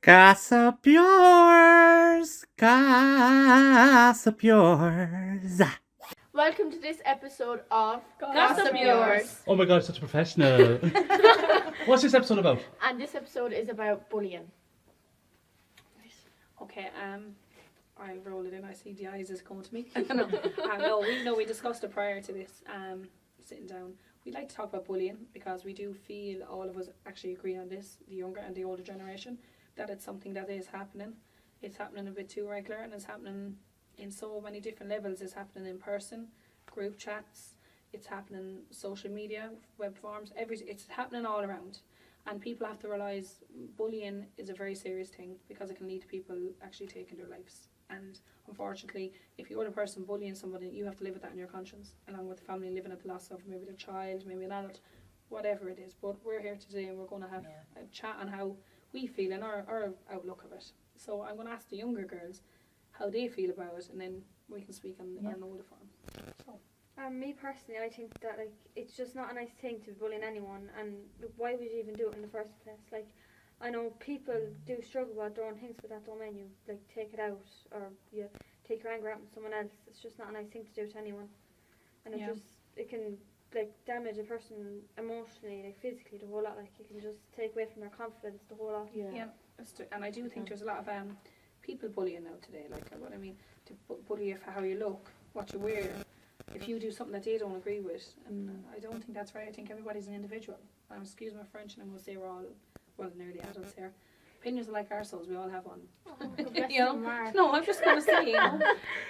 Gossip Bures, Gossip Bures. Welcome to this episode of Gossip Bures. Oh my god, such a professional. What's this episode about? And this episode is about bullying. Okay, I roll it in. I see the eyes is coming to me. No, we discussed it prior to this. Sitting down, we'd like to talk about bullying because we do feel all of us actually agree on this, the younger and the older generation, that it's something that is happening. It's happening a bit too regular, and it's happening in so many different levels. It's happening in person, group chats. It's happening social media, web forums. It's happening all around. And people have to realise bullying is a very serious thing because it can lead to people actually taking their lives. And unfortunately, if you're the person bullying somebody, you have to live with that in your conscience, along with the family living at the loss of maybe their child, maybe an adult, whatever it is. But we're here today and we're going to have a chat on how we feel and our outlook of it. So I'm going to ask the younger girls how they feel about it, and then we can speak on the older form. So. Me personally, I think that it's just not a nice thing to be bullying anyone, and why would you even do it in the first place? I know people do struggle with throwing things, but that don't mean you take it out or you take your anger out on someone else. It's just not a nice thing to do to anyone, and it can damage a person emotionally, physically, the whole lot. It can just take away from their confidence, the whole lot. Yeah, and I do think there's a lot of people bullying now today. What I mean, to bully you for how you look, what you wear. If you do something that they don't agree with, and I don't think that's right. I think everybody's an individual. Excuse my French, and I'm going to say we're all, nearly adults here. Opinions are like ourselves, we all have one. No, I'm just going to say,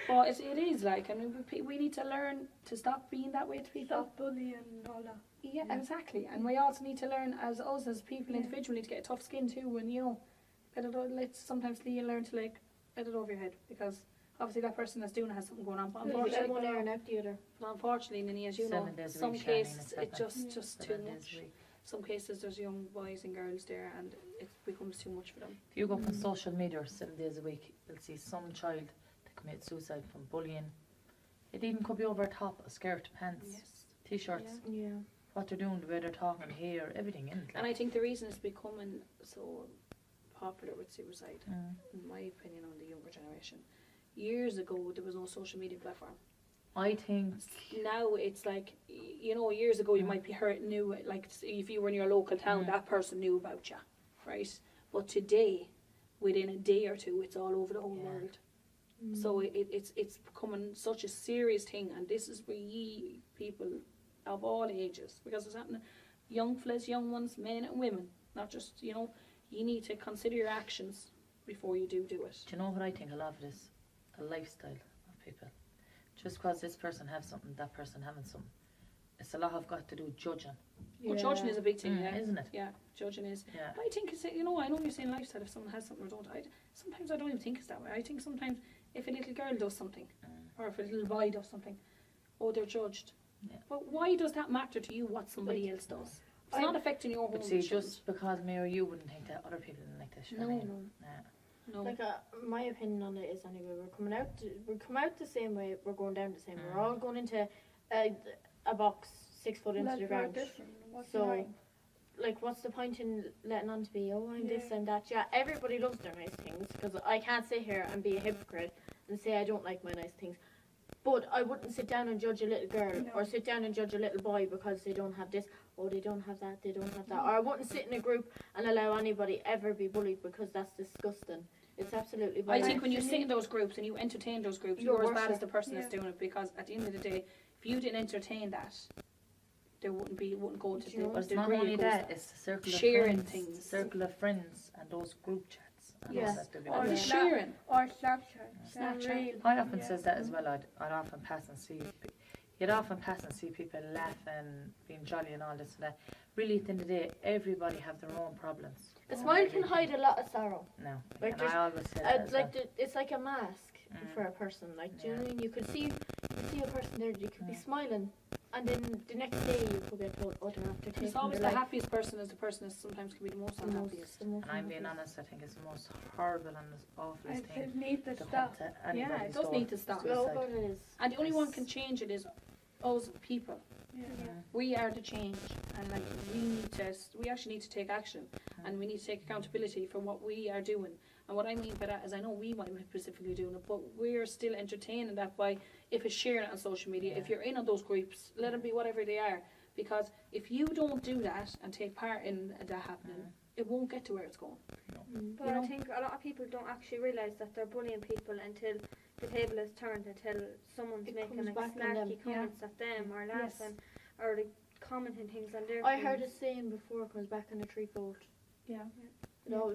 but it is and we need to learn to stop being that way to people. Stop bullying and all that. Yeah, exactly. And we also need to learn as people individually to get a tough skin too, and sometimes you learn to let it over your head, because obviously that person that's doing it has something going on, but unfortunately, Ninny, as you know, some cases it's just too much. Some cases there's young boys and girls there and it becomes too much for them. If you go on social media 7 days a week, you'll see some child that commit suicide from bullying. It even could be over top, a skirt, pants, t-shirts. Yeah. What they're doing, the way they're talking, hair, everything in it. And I think the reason it's becoming so popular with suicide, in my opinion, on the younger generation. Years ago, there was no social media platform. I think now it's years ago you might be knew if you were in your local town, that person knew about you, right? But today, within a day or two, it's all over the whole world. So it's becoming such a serious thing, and this is where people of all ages, because it's happening, young fellas, young ones, men and women, not just you need to consider your actions before you do it. Do you know what I think a lot of it is? A lifestyle of people. Just because this person has something, that person having something, it's a lot of got to do judging. Well, judging is a big thing, isn't it? Yeah, judging is. Yeah. But I think it's, I know you're saying lifestyle, if someone has something or don't. Sometimes I don't even think it's that way. I think sometimes if a little girl does something, or if a little boy does something, they're judged. Yeah. But why does that matter to you what somebody else does? It's not affecting your home. But see, just because me or you wouldn't think that, other people didn't like this. No. No. My opinion on it is anyway, we're coming out the same way, we're going down the same way. We're all going into a box 6 foot into the ground. So, what's the point in letting on to be, I'm this and that? Yeah, everybody loves their nice things, because I can't sit here and be a hypocrite and say I don't like my nice things. But I wouldn't sit down and judge a little girl or sit down and judge a little boy because they don't have this, they don't have that, they don't have that. Or I wouldn't sit in a group and allow anybody ever be bullied, because that's disgusting. It's absolutely violent. I think when you sit in those groups and you entertain those groups, you're as bad as the person that's doing it, because at the end of the day, if you didn't entertain that, it wouldn't go to the But it's not only that, it's the circle of sharing friends, things. the circle of friends and those group chats. Yes. Or the sharing. Or Snapchat. I often says that as well. I'd often pass and see. You'd often pass and see people laughing, being jolly and all this and that. Really, at the end of the day, everybody have their own problems. A smile can hide a lot of sorrow. No, and I always say that it's like a mask for a person. Do you know what I mean? You could see a person there, you could be smiling, and then the next day you could get told, they're after taking It's always their the life. happiest person is the person that sometimes can be the most unhappiest. And I'm being honest, I think it's the most horrible and awfulest thing. It needs to to stop. Yeah, it does need to stop. It is. And the only one can change it is us people. We are the change, and like we actually need to take action, and we need to take accountability for what we are doing. And what I mean by that is, I know we might be specifically doing it, but we're still entertaining that by if it's sharing it on social media. If you're in on those groups, let them be whatever they are. Because if you don't do that and take part in that happening, it won't get to where it's going. But I think a lot of people don't actually realise that they're bullying people until the table is turned, until someone's making like snarky comments at them or laughing or like commenting things on their I heard a saying before, it comes back on a threefold. Yeah. No,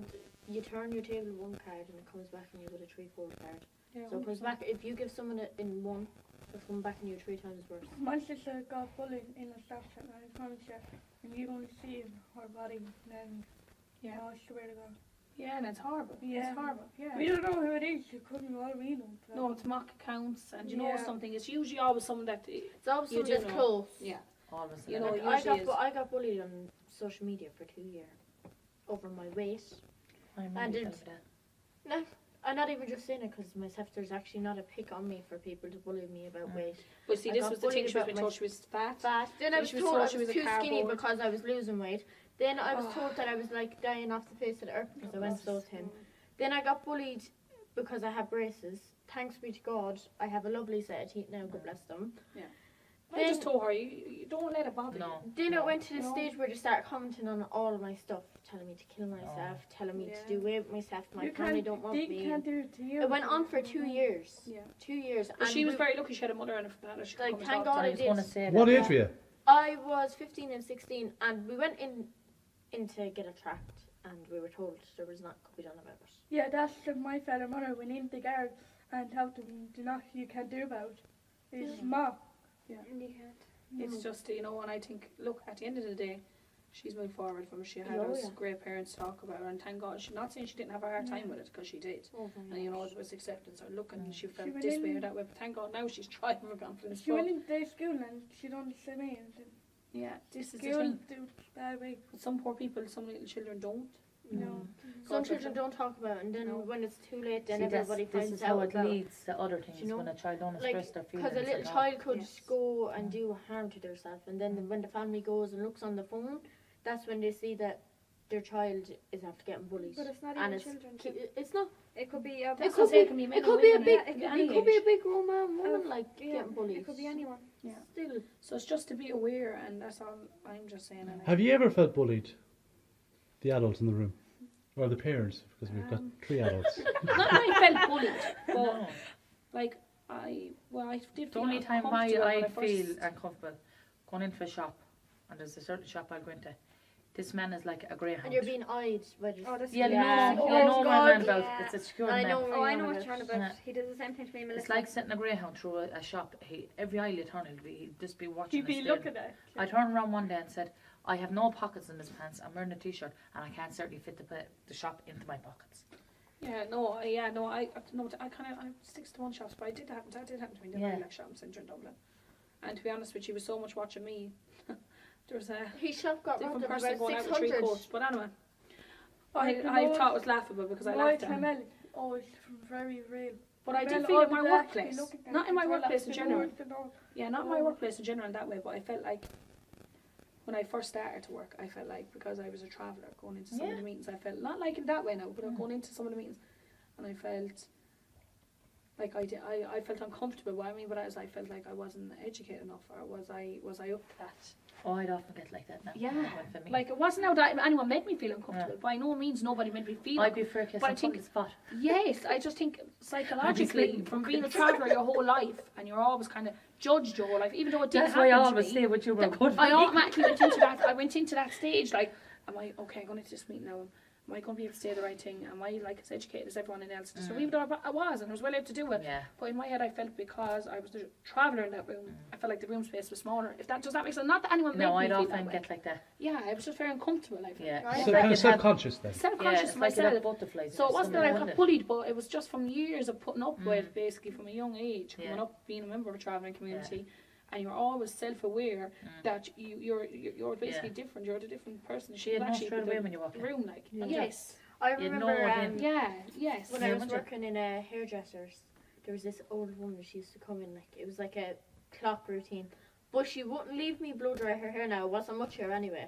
you turn your table one card and it comes back on you with a threefold card. Yeah, So it comes back, if you give someone it in one, it'll come back on you 3 times worse. My sister got bullied in a staff chat, and I promise you, and you only see her body, then, oh, I swear to God. Yeah, and it's horrible. Yeah. It's horrible. Yeah. We don't know who it is, you couldn't all read them. So. No, it's mock accounts, and you know something. It's usually always someone that It's always you someone do that's know. close. Yeah. Always. You know, I got bullied on social media for 2 years over my weight. I'm not even just saying it because myself. There's actually not a pick on me for people to bully me about weight. But see, I this got was the thing. bullied She was about being my told she was fat. Then I was She was told told I she was was a too skinny cardboard. because I was losing weight. Then I was told that I was like dying off the face of the earth because I went so thin. Then I got bullied because I had braces. Thanks be to God, I have a lovely set of teeth now. God bless them. Yeah. I just told her, you don't let it bother you. Then it went to the stage where they started commenting on all of my stuff, telling me to kill myself, telling me to do away with myself. My family don't want me. Can't do it to you. It went on for 2 years. Yeah. 2 years. But she was very lucky she had a mother and a father. She like, could thank come God and I talk did. What age were you? I was 15 and 16, and we went in to get a tract, and we were told there was not could be done about it. Yeah, that's my father and mother went into the guard and told them, you can't do about it. It's ma. Yeah. And you can't. It's just, you know, and I think, look, at the end of the day, she's moved forward from she had great parents talk about her, and thank God, she's not saying she didn't have a hard time with it, because she did. And you know, it was acceptance or look, and she felt this way or that way, but thank God now she's trying for confidence. She went into their school and she don't understand me. Yeah, this is the School thing. do bad way. Some poor people, some little children don't. No. Some children don't talk about it, and then when it's too late, then everybody this finds is out how it about it. leads to other things, You know, when a child don't like, express their feelings. Because a little at all. child could go and do harm to themselves, and then when the family goes and looks on the phone, that's when they see that their child is after getting bullied. But it's not and even children. It's not. It could be a It could be a big grown man, woman like getting bullied. It could be anyone. Yeah. Still. So it's just to be aware, and that's all I'm just saying. And Have you ever felt bullied? The adults in the room? Or the parents? Because we've got 3 adults. not that I felt bullied, but like I did. The only time I feel uncomfortable going into a shop, and there's a certain shop I'll go into. This man is like a greyhound. And you're being eyed by the you know my man about it's a secure man. I know what you're on about. He does the same thing to me. It's like sitting a greyhound through a shop. Every aisle you turn, he'd just be watching. He'd be looking at it. I turned around one day and said, I have no pockets in this pants. I'm wearing a t-shirt, and I can't certainly fit the shop into my pockets. I sticks to one shop, but that did happen to me in the Lilac shopping centre in Dublin. And to be honest with you, she was so much watching me. There was a his shop got robbed different of person about going out with 3 600. coats. But anyway, I thought it was laughable because I laughed at him. It's very real. But I did feel in my workplace, not in my workplace in general. Yeah, not in my workplace in general in that way, but I felt like when I first started to work, I felt like because I was a traveller going into some of the meetings, I felt not like in that way now, but I'm going into some of the meetings, and I felt like I felt uncomfortable. What I mean by that is I felt like I wasn't educated enough, or was I up to that? Oh, I'd often get like that now. Yeah, for me. like it wasn't now that anyone made me feel uncomfortable. By no means, nobody made me feel. I'd be for a kiss on the spot. Yes, I just think psychologically, from being a traveller your whole life, and you're always kind of judged your whole life, even though it didn't happen to me. That's why I always say what you were good for. I automatically went into that. I went into that stage like, am I okay? I'm going to this meeting now. Am I going to be able to say the right thing? Am I like as educated as everyone else? So even though I was, and I was well able to do it, but in my head I felt because I was the traveller in that room, I felt like the room space was smaller. If that does that make sense? Not that anyone made me I'd feel often that get way. like that. Yeah, I was just very uncomfortable. I felt. Yeah, So kind of self-conscious then. Self-conscious myself. Like butterflies. So it wasn't that I got bullied, but it was just from years of putting up with, basically from a young age, coming up, being a member of a travelling community. And you're always self-aware that you're basically different. You're a different person. She had no straight away when you walk in. Room, like yes. I remember when I was Yeah, working in a hairdresser's, there was this old woman. She used to come in like it was like a clock routine. But she wouldn't leave me blow dry her hair now. It wasn't much hair anyway.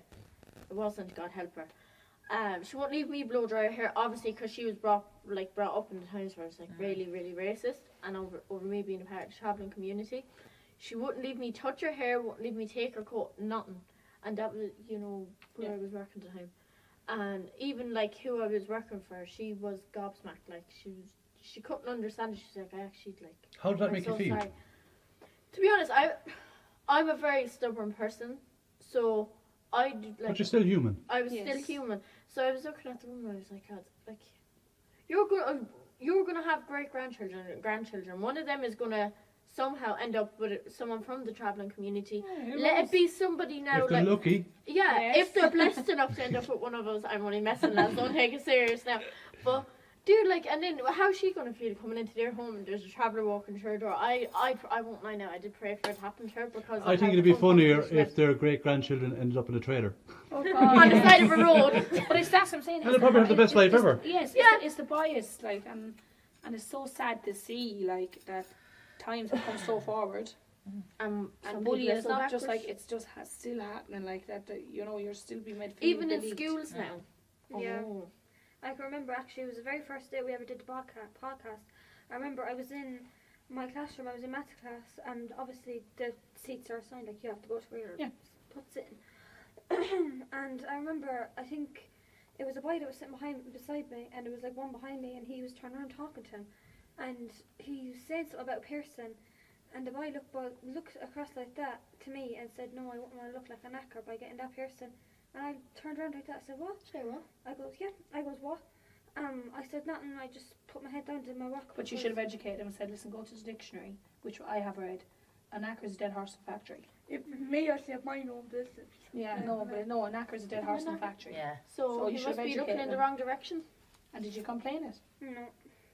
It wasn't, God help her. She wouldn't leave me blow dry her hair, obviously, because she was brought up in the times where it's like really, really racist, and over me being a part of the travelling community. She wouldn't leave me touch her hair, wouldn't leave me take her coat, nothing. And that was, where I was working at the time. And even like who I was working for, she was gobsmacked. Like she couldn't understand it. She's like, I actually like. How did that make you feel? Sorry. To be honest, I'm a very stubborn person, so but you're still human. I was still human. So I was looking at the room and I was like, God, like you're gonna have great grandchildren and grandchildren. One of them is gonna somehow end up with someone from the travelling community. Let it be somebody now. If they're lucky. Yeah, Yes. if they're blessed enough to end up with one of us. I'm only messing, lads. Don't take it serious now. But dude, like, and then how's she gonna feel coming into their home and there's a traveller walking through her door? I won't lie now. I did pray for it to happen to her because I think it'd be funnier if their great grandchildren ended up in a trailer. Oh, on the side of a road. But it's that's what I'm saying. And they probably have the best life ever. Yes, it's the bias, like, and it's so sad to see, like, that times have come so forward. And bullying is not just like it's just still happening like that. You're still being made feel even in believed. schools now. Yeah. Oh. I can remember actually it was the very first day we ever did the podcast. I remember I was in my classroom, I was in maths class, and obviously the seats are assigned, like you have to go to where you're put sitting. And I remember, I think it was a boy that was sitting beside me, and there was like one behind me, and he was turning around talking to him. And he said something about a piercing, and the boy looked across like that to me and said, no, I wouldn't want to look like a knacker by getting that piercing. And I turned around like that. I said, what? Say what? I goes, yeah. I goes, what? I said nothing. I just put my head down, did my work. But you should have educated him and said, listen, go to the dictionary, which I have read. A knacker is a dead horse in factory. If me, I say my own business. Yeah, no, a knacker is a dead horse in factory. Yeah. So you he should must have be looking in educated the them. wrong direction. And did you complain it? No.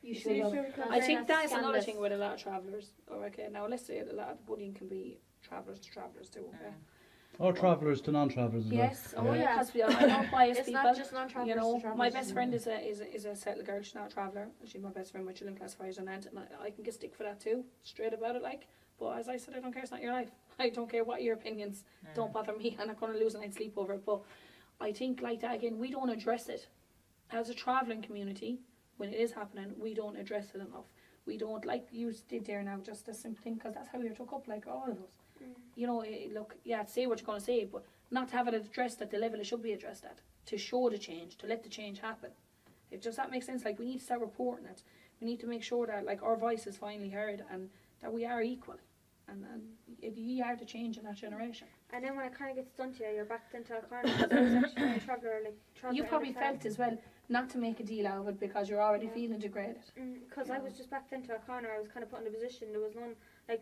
You See, should have. so I think that's that's another scandalous. thing with a lot of travellers. Okay, now let's say a lot of bullying can be travellers to travellers too, okay? Or travellers to non-travellers as Yes, well. yeah. because I don't bias It's people. not just non-travellers. You know, to travellers. my best friend is a settled girl. She's not a traveller. She's my best friend. My children classify as an aunt, and I can get stick for that too. Straight about it, like. But as I said, I don't care. It's not your life. I don't care what your opinions. Don't bother me. I'm not going to lose a night's sleep over it. But I think like that again, we don't address it as a travelling community. When it is happening, we don't address it enough. We don't, like you did there now, just a simple thing, because that's how we were took up, like all of us. You know, look, yeah, say what you're going to say, but not to have it addressed at the level it should be addressed at, to show the change, to let the change happen. If just that makes sense, like we need to start reporting it. We need to make sure that like our voice is finally heard and that we are equal. And you are the change in that generation. And then when it kind of gets done to you, you're backed into a corner. Because I was actually a traveller, You probably felt as well not to make a deal out of it because you're already feeling degraded. Because I was just backed into a corner. I was kind of put in a position. There was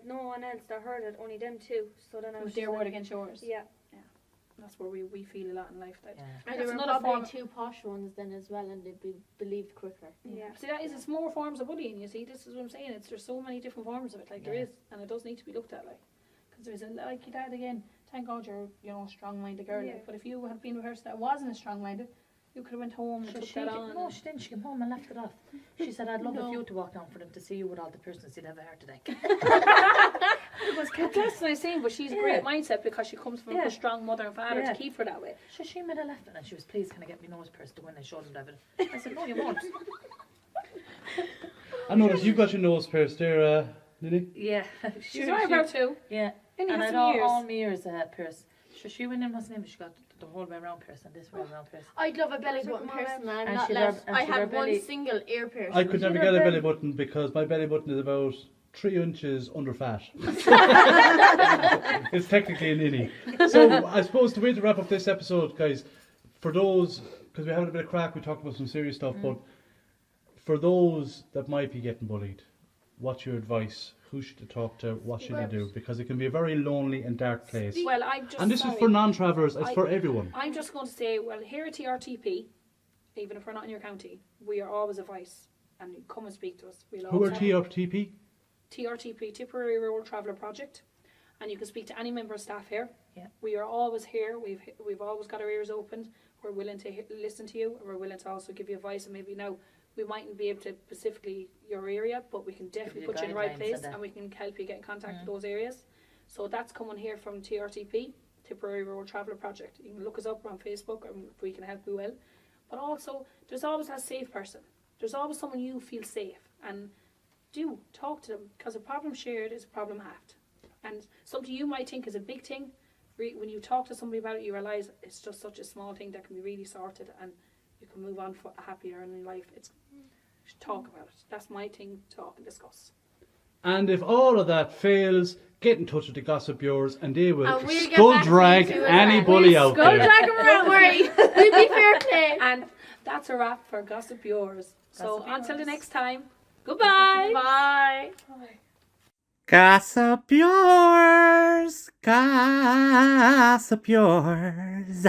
no one else that heard it, only them two. So then I was Their just word like, against yours. Yeah. That's where we feel a lot in life. That Yeah. And that's there were another probably form. 2 posh ones then as well, and they'd be believed quicker. Yeah. See, that is, it's more forms of bullying, you see. This is what I'm saying. There's so many different forms of it. Like, there is. And it does need to be looked at, like. Because there's like your dad again. Thank God you're, a strong-minded girl. Yeah. Like, but if you had been with a person that wasn't as strong-minded, you could have went home and took that on. No, she didn't. She came home and left it off. She said, I'd love if you to walk down for them to see you with all the persons you'd have a heart attack. That's what I'm saying, but she's a great mindset because she comes from a strong mother and father to keep her that way. So she made a left and she was, please, can I get my nose pierced when I showed them David? I said, no, you won't. I noticed you've got your nose pierced there, Lily. Yeah. She's my eyebrow too. Yeah. And And I I had had all my ears pierced. So she went in, what's the name? She got the whole way around pierced and this way around pierced. I'd love a belly button person, I'm And not she left. had her- I and she had had her one belly- single ear piercing. I could never get a belly button because my belly button is about 3 inches under fat. It's technically an innie. So I suppose the way to wrap up this episode, guys, for those, because we're having a bit of crack, we talked about some serious stuff, but for those that might be getting bullied, what's your advice? Who should they talk to? What should they do? Because it can be a very lonely and dark place. Well, I'm just And this is for non-travellers, it's for everyone. I'm just going to say, well, here at TRTP, even if we're not in your county, we are always a voice. And you come and speak to us. We'll Who are always TRTP? TRTP, Tipperary Rural Traveller Project. And you can speak to any member of staff here. Yeah. We are always here. We've always got our ears opened. We're willing to listen to you. And we're willing to also give you advice. And maybe now we mightn't be able to specifically your area, but we can definitely you put you in the right guidelines place and that. and we can help you get in contact with those areas. So that's coming here from TRTP, Tipperary Rural Traveller Project. You can look us up on Facebook and if we can help you well. But also, there's always that safe person. There's always someone you feel safe. And do talk to them, because a problem shared is a problem halved. And something you might think is a big thing, when you talk to somebody about it, you realise it's just such a small thing that can be really sorted and you can move on for happier in life. Talk about it. That's my thing, talk and discuss. And if all of that fails, get in touch with the Gossip Bures and they will And we'll get skull back to drag you as any well. bully We'll out skull there. drag them around. Don't worry. We'll be fair play. And that's a wrap for Gossip Bures. So Gossip until the Bures. next time, goodbye. Bye. Gossip yours, gossip yours.